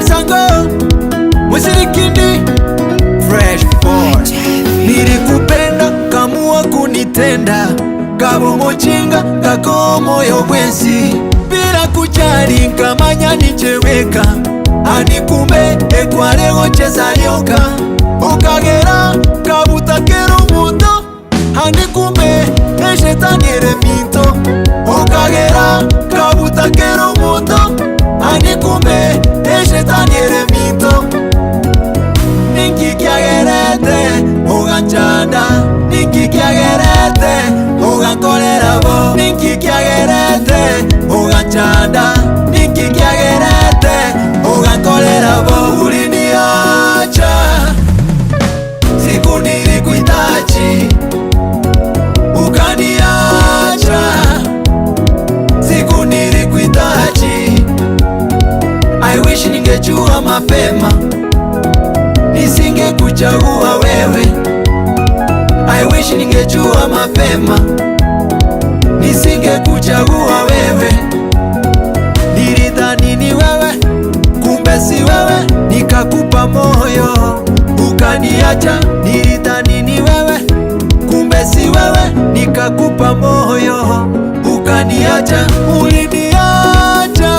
Sango, Musirikindi, Fresh Force. Nilikupenda kamua kunitenda, kabo mochinga kako moyo bwensi, bila kujali nkamanya nicheweka, anikume ekwalego cheza lyoka, ukagera kabutakero muto, anikume eshetani eremito, ukagera kabutakero muto, anikume eshetani eremito. Ninki kiagerete uganchanda, ninki kiagerete ugankolera bo, ninki kiagerete uganchanda, ninki kiagerete ugankolera bo. Uliniacha siku nilikuhitaji, ukaniacha siku nilikuhitaji. I wish ningejua mapema, nisingekuchagua wewe. I wish ningejua mapema, nisingekuchagua wewe. Nilidhani ni wewe, kumbe si wewe, nikakupa moyo ukaniacha. Nilidhani ni wewe, kumbe si wewe, nikakupa moyo ukaniacha. Uliniacha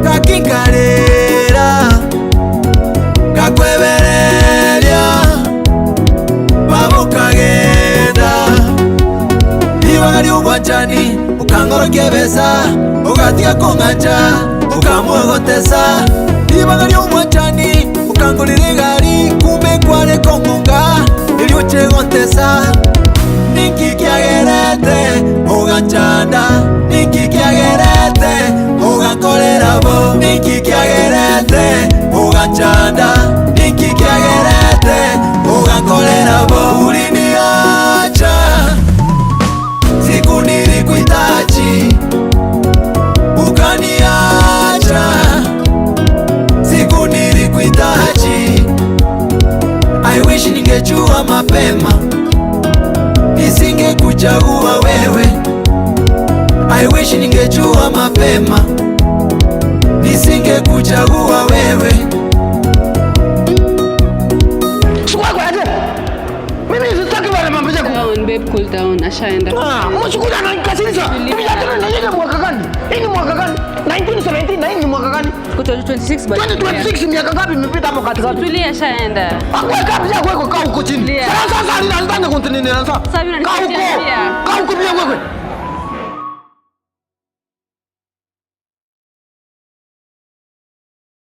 kakingarera kakwebererya babukagenda, ibaga ly'ubwanjani ukangorokebeza, ugatiga kungaja ukamwegoteza. Ibaga ly'ubwanjani ukangulira igari, kumbe kwareko ngunga ilyuchegoteza. Ninki kiagerete uganchanda, ninki kiagerete ugankolera bo, ninki kiagerete uganchanda, ninki kiagerete ugankolera bo. Uliniacha siku nilikuhitaji, ukaniacha siku nilikuhitaji. I wish ningejua mapema, nisingekuchagua wewe. I wish ningejua mapema, nisingekuchagua wewe. Babe, cool down. Ashaenda. Mshukuru ananikasirisha. Mimi jana na mwaka gani? Hii ni mwaka gani? 1979 na hii ni mwaka gani? 2026 bado. 2026 miaka ngapi imepita hapo katikati? Tulia, ashaenda. Akwe kabisa kwa kaa huko chini. Sasa alinaanza kuntinini sasa. Sasa mimi kaa huko pia wewe.